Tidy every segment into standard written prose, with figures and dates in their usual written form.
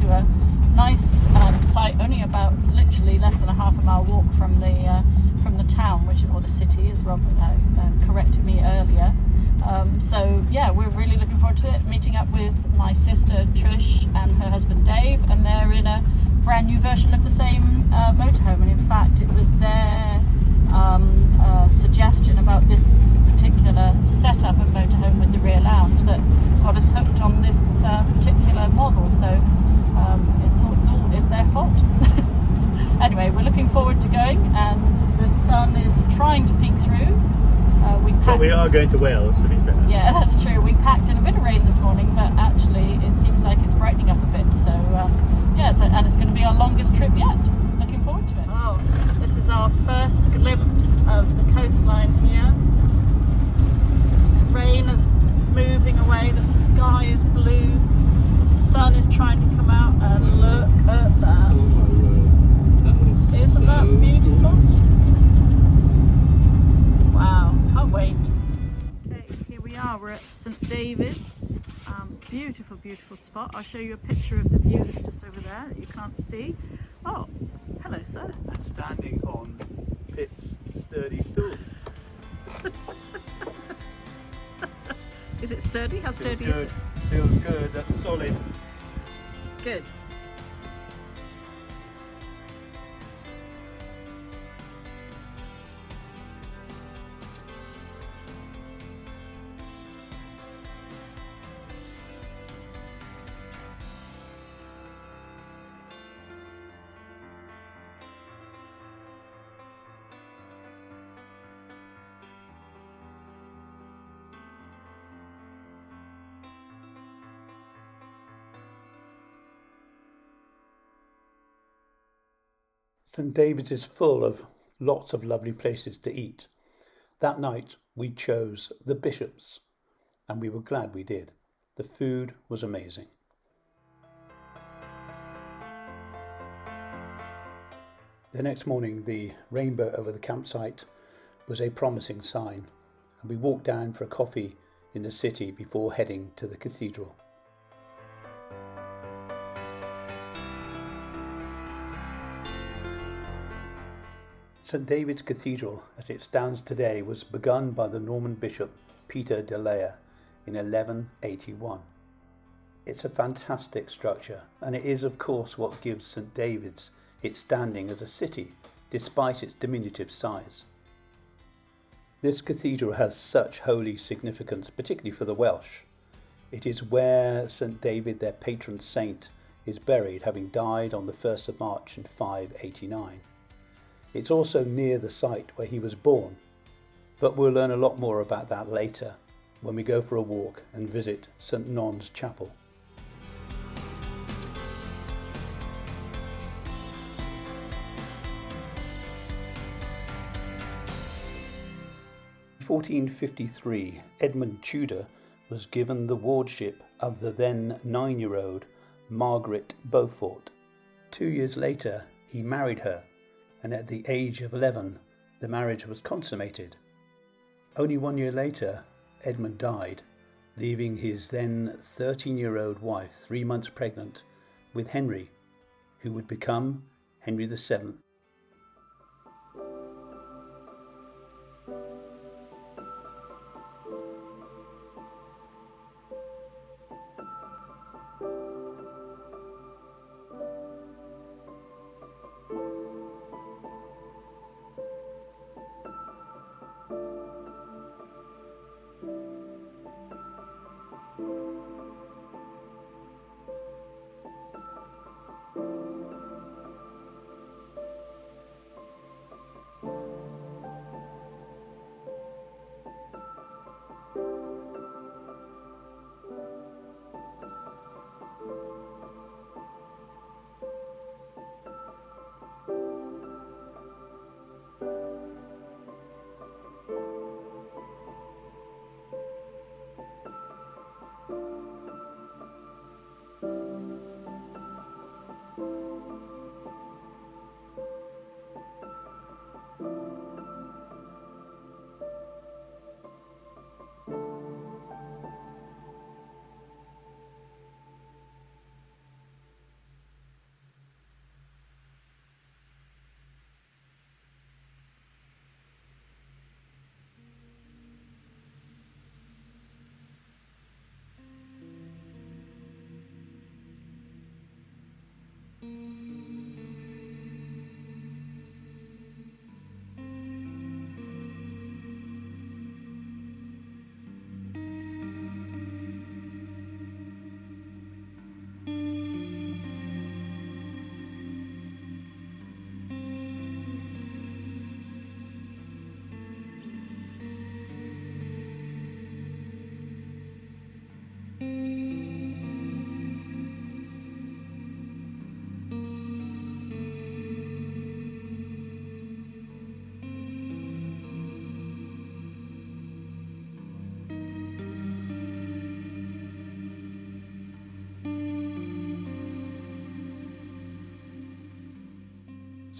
to a nice site, only about literally less than a half a mile walk from the town, or the city, as Rob corrected me earlier. So yeah, we're really looking forward to it. Meeting up with my sister Trish and her husband Dave, and they're in a brand new version of the same motorhome. And in fact, it was their suggestion about this particular setup of motorhome with the rear lounge that got us hooked on this particular model. So it's their fault. Anyway, we're looking forward to going, and the sun is trying to peek through. But we are going to Wales, to be fair. Yeah, that's true. We packed in a bit of rain this morning, but actually it seems like it's brightening up a bit. So and it's going to be our longest trip yet. Looking forward to it. Oh, this is our first glimpse of the coastline here. Rain is moving away. The sky is blue. The sun is trying to come out, and look at that. Oh my word. That is Isn't that beautiful? Gorgeous. Wow, can't wait. Okay, here we are. We're at St David's. Beautiful, beautiful spot. I'll show you a picture of the view that's just over there that you can't see. Oh, hello, sir. I'm standing on Pitt's sturdy stool. Is it sturdy? How sturdy Feels is good. it? Feels good. That's solid. Good. St David's is full of lots of lovely places to eat. That night we chose the Bishop's, and we were glad we did. The food was amazing. The next morning, the rainbow over the campsite was a promising sign, and we walked down for a coffee in the city before heading to the cathedral. St David's Cathedral, as it stands today, was begun by the Norman bishop Peter de Leer in 1181. It's a fantastic structure, and it is of course what gives St David's its standing as a city, despite its diminutive size. This cathedral has such holy significance, particularly for the Welsh. It is where St David, their patron saint, is buried, having died on the 1st of March in 589. It's also near the site where he was born, but we'll learn a lot more about that later when we go for a walk and visit St Non's Chapel. In 1453, Edmund Tudor was given the wardship of the then 9-year-old Margaret Beaufort. 2 years later, he married her, and at the age of 11, the marriage was consummated. Only 1 year later, Edmund died, leaving his then 13-year-old wife 3 months pregnant with Henry, who would become Henry VII.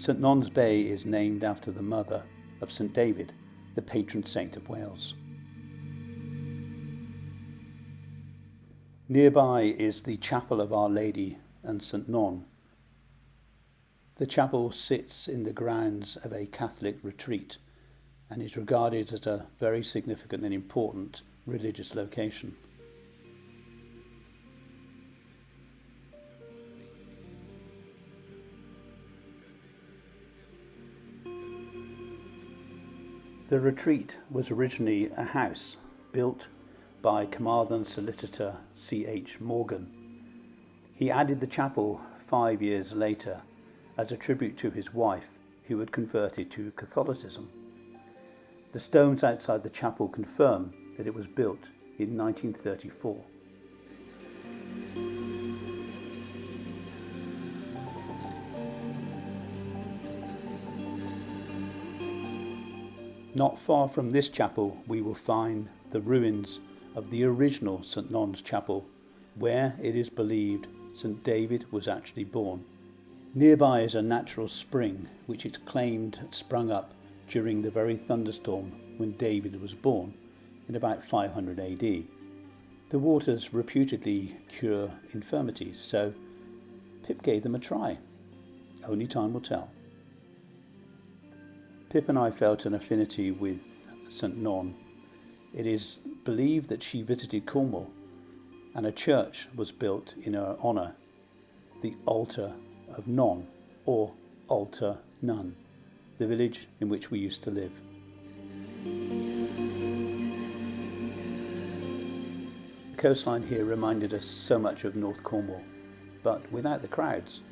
St Non's Bay is named after the mother of St David, the patron saint of Wales. Nearby is the chapel of Our Lady and St Non. The chapel sits in the grounds of a Catholic retreat and is regarded as a very significant and important religious location. The retreat was originally a house built by Carmarthen solicitor C.H. Morgan. He added the chapel 5 years later as a tribute to his wife, who had converted to Catholicism. The stones outside the chapel confirm that it was built in 1934. Not far from this chapel we will find the ruins of the original St Non's Chapel, where it is believed St David was actually born. Nearby is a natural spring which it's claimed had sprung up during the very thunderstorm when David was born in about 500 AD. The waters reputedly cure infirmities, so Pip gave them a try. Only time will tell. Pip and I felt an affinity with St Non. It is believed that she visited Cornwall and a church was built in her honour, the Altar of Non, or Altar Nun, the village in which we used to live. The coastline here reminded us so much of North Cornwall, but without the crowds.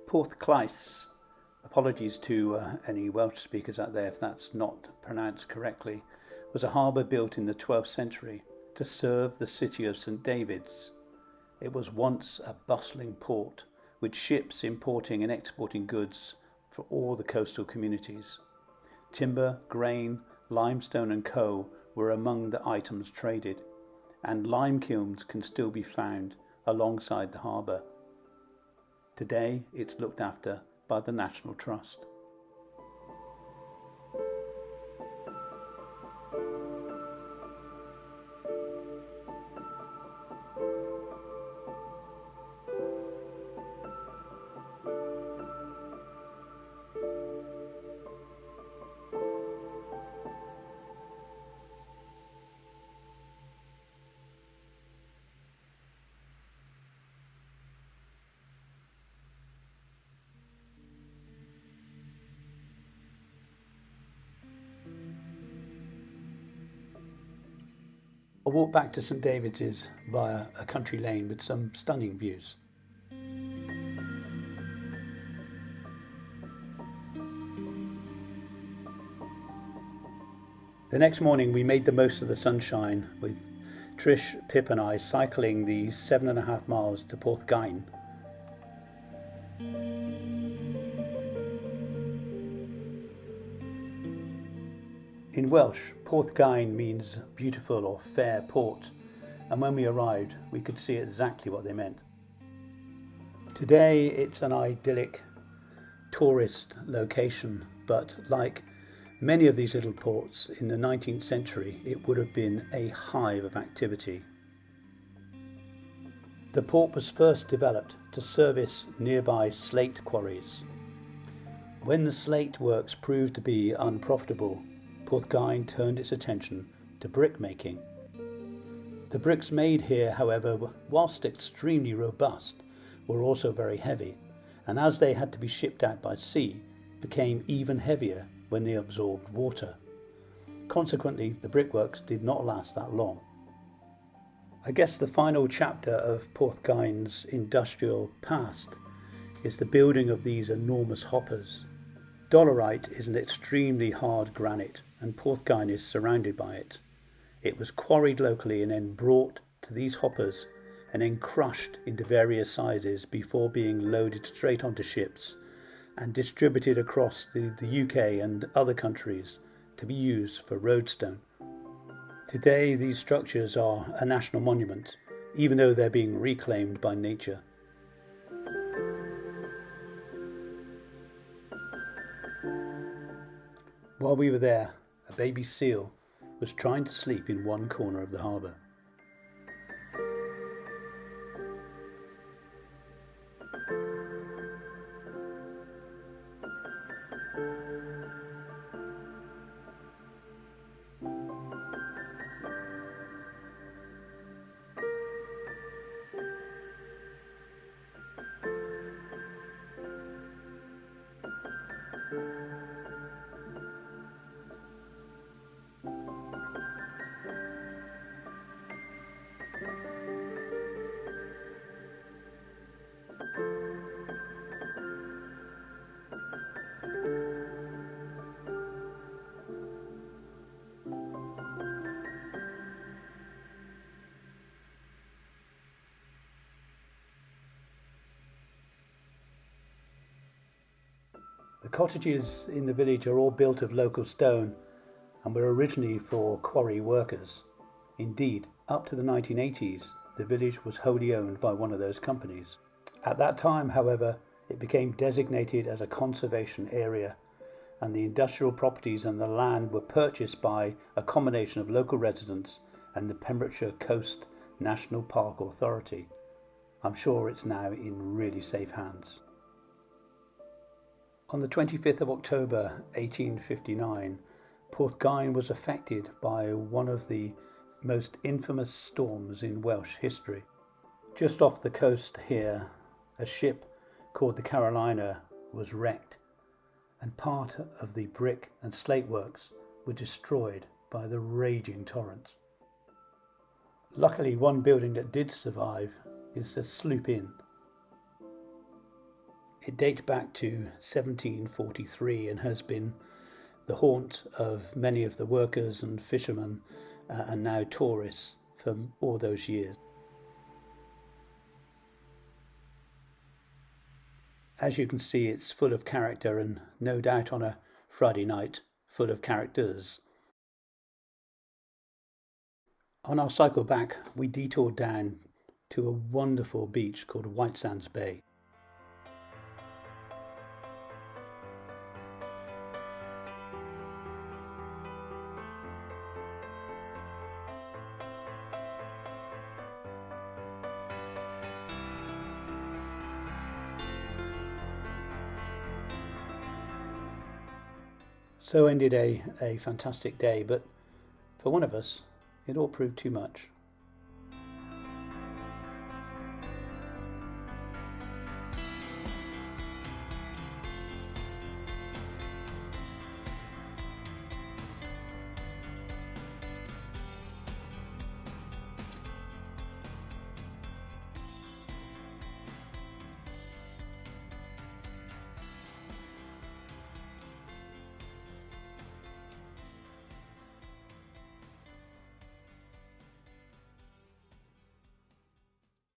Porth Clais, apologies to any Welsh speakers out there if that's not pronounced correctly, was a harbour built in the 12th century to serve the city of St David's. It was once a bustling port with ships importing and exporting goods for all the coastal communities. Timber, grain, limestone and coal were among the items traded, and lime kilns can still be found alongside the harbour. Today it's looked after by the National Trust. A walk back to St David's is via a country lane with some stunning views. The next morning we made the most of the sunshine with Trish, Pip and I cycling the 7.5 miles to Porthgain. In Welsh, Porthgain means beautiful or fair port, and when we arrived we could see exactly what they meant. Today it's an idyllic tourist location, but like many of these little ports in the 19th century, it would have been a hive of activity. The port was first developed to service nearby slate quarries. When the slate works proved to be unprofitable, Porthgain turned its attention to brick making. The bricks made here, however, whilst extremely robust, were also very heavy, and as they had to be shipped out by sea, became even heavier when they absorbed water. Consequently, the brickworks did not last that long. I guess the final chapter of Porthgain's industrial past is the building of these enormous hoppers. Dolerite is an extremely hard granite, and Porthgain is surrounded by it. It was quarried locally and then brought to these hoppers and then crushed into various sizes before being loaded straight onto ships and distributed across the UK and other countries to be used for roadstone. Today these structures are a national monument, even though they're being reclaimed by nature. While we were there, a baby seal was trying to sleep in one corner of the harbour. The cottages in the village are all built of local stone and were originally for quarry workers. Indeed, up to the 1980s, the village was wholly owned by one of those companies. At that time, however, it became designated as a conservation area, and the industrial properties and the land were purchased by a combination of local residents and the Pembrokeshire Coast National Park Authority. I'm sure it's now in really safe hands. On the 25th of October 1859, Porthgain was affected by one of the most infamous storms in Welsh history. Just off the coast here, a ship called the Carolina was wrecked, and part of the brick and slate works were destroyed by the raging torrents. Luckily, one building that did survive is the Sloop Inn. It dates back to 1743 and has been the haunt of many of the workers and fishermen and now tourists for all those years. As you can see, it's full of character, and no doubt on a Friday night full of characters. On our cycle back, we detoured down to a wonderful beach called Whitesands Bay. So ended a fantastic day, but for one of us, it all proved too much.